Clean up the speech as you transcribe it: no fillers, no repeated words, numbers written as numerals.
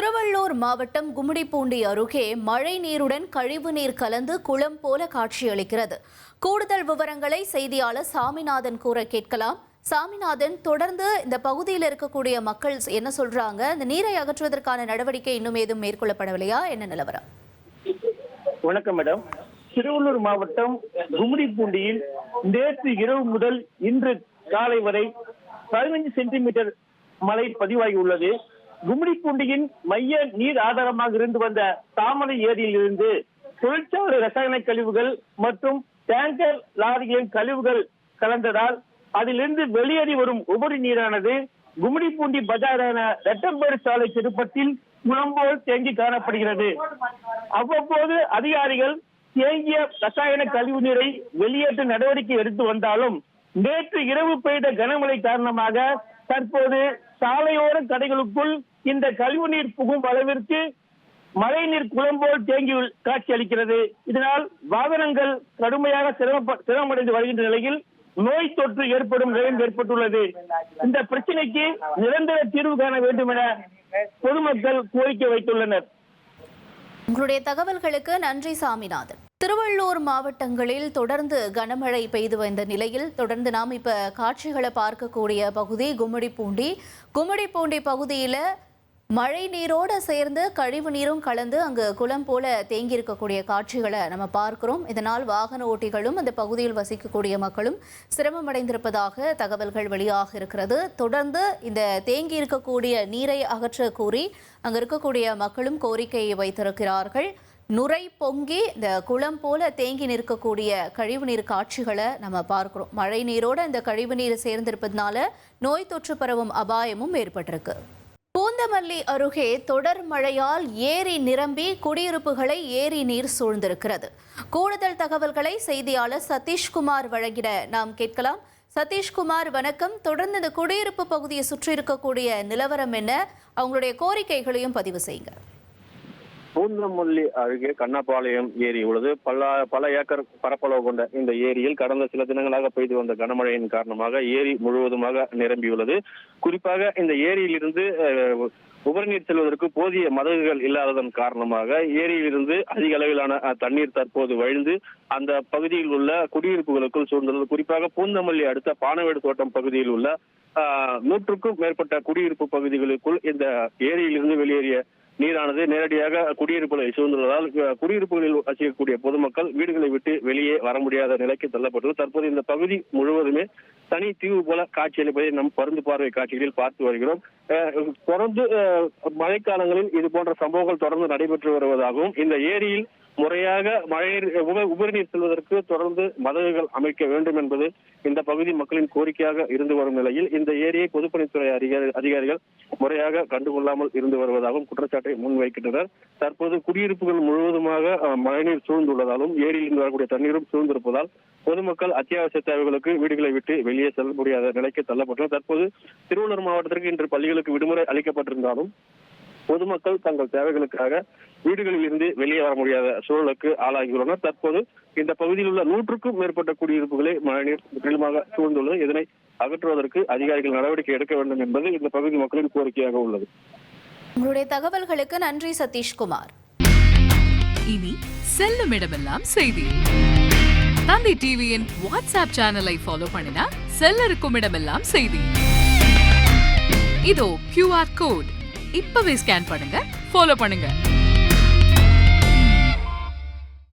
திருவள்ளூர் மாவட்டம் கும்மிடிப்பூண்டி அருகே மழை நீருடன் கழிவு நீர் கலந்து குளம் போல காட்சியளிக்கிறது. கூடுதல் விவரங்களை செய்தியாளர் சாமிநாதன் கூற கேட்கலாம். சாமிநாதன், தொடர்ந்து இந்த பகுதியில் இருக்கக்கூடிய மக்கள் என்ன சொல்றாங்க? இந்த நீரை அகற்றுவதற்கான நடவடிக்கை இன்னும் ஏதும் மேற்கொள்ளப்படவில்லையா? என்ன நிலவரம்? வணக்கம் மேடம். திருவள்ளூர் மாவட்டம் கும்மிடிப்பூண்டியில் நேற்று இரவு முதல் இன்று காலை வரை 15 சென்டிமீட்டர் மழை பதிவாகியுள்ளது. கும்மிடிப்பூண்டியின் மைய நீர் ஆதாரமாக இருந்து வந்த தாமரை ஏரியில் இருந்து தொழிற்சாலை ரசாயன கழிவுகள் மற்றும் டேங்கர் லாரிகளின் கழிவுகள் கலந்ததால் அதிலிருந்து வெளியேறி வரும் உபரி நீரானது கும்மிடிப்பூண்டி பஜாரான ரெட்டம்பேடு சாலை திருப்பத்தில் குளம்போல் தேங்கி காணப்படுகிறது. அவ்வப்போது அதிகாரிகள் தேங்கிய ரசாயன கழிவு நீரை வெளியேற்ற நடவடிக்கை எடுத்து வந்தாலும் நேற்று இரவு பெய்த கனமழை காரணமாக தற்போது சாலையோர கடைகளுக்குள் இந்த கழிவு நீர் புகும் அளவிற்கு மழை நீர் குளம்போல் தேங்கி காட்சியளிக்கிறது. இதனால் வாகனங்கள் கடுமையாக சிரமமடைந்து வருகின்ற நிலையில் நோய் தொற்று ஏற்படும் நிலையும் ஏற்பட்டுள்ளது. இந்த பிரச்சனைக்கு நிரந்தர தீர்வு காண வேண்டும் என பொதுமக்கள் கோரிக்கை வைத்துள்ளனர். உங்களுடைய தகவல்களுக்கு நன்றி சாமிநாதன். திருவள்ளூர் மாவட்டங்களில் தொடர்ந்து கனமழை பெய்து வந்த நிலையில் தொடர்ந்து நாம் இப்ப காட்சிகளை பார்க்கக்கூடிய பகுதி கும்மிடிப்பூண்டி பகுதியில மழை நீரோடு சேர்ந்து கழிவு நீரும் கலந்து அங்கு குளம் போல தேங்கி இருக்கக்கூடிய காட்சிகளை நம்ம பார்க்கிறோம். இதனால் வாகன ஓட்டிகளும் அந்த பகுதியில் வசிக்கக்கூடிய மக்களும் சிரமமடைந்திருப்பதாக தகவல்கள் வெளியாக இருக்கிறது. தொடர்ந்து இந்த தேங்கி இருக்கக்கூடிய நீரை அகற்ற கூறி அங்கு இருக்கக்கூடிய மக்களும் கோரிக்கையை வைத்திருக்கிறார்கள். நுரை பொங்கி இந்த குளம் போல தேங்கி நிற்கக்கூடிய கழிவு நீர் காட்சிகளை நம்ம பார்க்கிறோம். மழை நீரோடு இந்த கழிவு நீர் சேர்ந்திருப்பதனால நோய் தொற்று பரவும் அபாயமும் ஏற்பட்டிருக்கு. பூந்தமல்லி அருகே தொடர் மழையால் ஏரி நிரம்பி குடியிருப்புகளை ஏரி நீர் சூழ்ந்திருக்கிறது. கூடுதல் தகவல்களை செய்தியாளர் சதீஷ்குமார் வழங்கிட நாம் கேட்கலாம். சதீஷ்குமார், வணக்கம். தொடர்ந்து இந்த குடியிருப்பு பகுதியை சுற்றி இருக்கக்கூடிய நிலவரம் என்ன? அவங்களுடைய கோரிக்கைகளையும் பதிவு செய்யுங்க. பூந்தமல்லி அருகே கண்ணப்பாளையம் ஏரி உள்ளது. பல ஏக்கர் பரப்பளவு கொண்ட இந்த ஏரியில் கடந்த சில தினங்களாக பெய்து வந்த கனமழையின் காரணமாக ஏரி முழுவதுமாக நிரம்பியுள்ளது. குறிப்பாக இந்த ஏரியிலிருந்து உபரிநீர் செல்வதற்கு போதிய மதகுகள் இல்லாததன் காரணமாக ஏரியிலிருந்து அதிக அளவிலான தண்ணீர் தற்போது வழிந்து அந்த பகுதியில் உள்ள குடியிருப்புகளுக்குள் சூழ்ந்துள்ளது. குறிப்பாக பூந்தமல்லி அடுத்த பானவேடு தோட்டம் பகுதியில் உள்ள 100க்கும் மேற்பட்ட குடியிருப்பு பகுதிகளுக்குள் இந்த ஏரியிலிருந்து வெளியேறிய நீரானது நேரடியாக குடியிருப்புகளை சூழ்ந்துள்ளதால் குடியிருப்புகளில் வசிக்கக்கூடிய பொதுமக்கள் வீடுகளை விட்டு வெளியே வர முடியாத நிலைக்கு தள்ளப்பட்டது. தற்போது இந்த பகுதி முழுவதுமே தனி தீவு போல காட்சியளிப்பதை நம் பருந்து பார்வை காட்சிகளில் பார்த்து வருகிறோம். தொடர்ந்து மழைக்காலங்களில் இது போன்ற சம்பவங்கள் தொடர்ந்து நடைபெற்று வருவதாகவும் இந்த ஏரியில் முறையாக உபரிநீர் செல்வதற்கு தொடர்ந்து மதகுகள் அமைக்க வேண்டும் என்பது இந்த பகுதி மக்களின் கோரிக்கையாக இருந்து வரும் நிலையில் இந்த ஏரியை பொதுப்பணித்துறை அதிகாரிகள் முறையாக கண்டுகொள்ளாமல் இருந்து வருவதாகவும் குற்றச்சாட்டை முன்வைக்கின்றனர். தற்போது குடியிருப்புகள் முழுவதுமாக மழைநீர் சூழ்ந்துள்ளதாலும் ஏரியில் வரக்கூடிய தண்ணீரும் சூழ்ந்திருப்பதால் பொதுமக்கள் அத்தியாவசிய தேவைகளுக்கு வீடுகளை விட்டு வெளியே செல்ல முடியாத நிலைக்கு தள்ளப்பட்டனர். தற்போது திருவள்ளூர் மாவட்டத்திற்கு இன்று பள்ளிகளுக்கு விடுமுறை அளிக்கப்பட்டிருந்தாலும் பொதுமக்கள் தங்கள் தேவைகளுக்காக வீடுகளில் இருந்து வெளியே வர முடியாத சூழலுக்கு ஆளாகியுள்ளனர். தற்போது இந்த பகுதியில் உள்ள 100க்கும் மேற்பட்ட குடியிருப்புகளை மழைநீர் முற்றிலுமாக சூழ்ந்துள்ளது. இதனை அகற்றுவதற்கு அதிகாரிகள் நடவடிக்கை எடுக்க வேண்டும் என்பது இந்த பகுதி மக்களின் கோரிக்கையாக உள்ளது. உங்களுடைய தகவல்களுக்கு நன்றி சதீஷ்குமார். இனி செல்லும் இடமெல்லாம் செய்தி. தந்தி டிவியின் வாட்ஸ்அப் சேனலை ஃபாலோ பண்ணினா செல்ல இருக்கும் இடமெல்லாம் செய்தி. இதோ QR கோட் இப்பவே ஸ்கேன் பண்ணுங்க, ஃபாலோ பண்ணுங்க.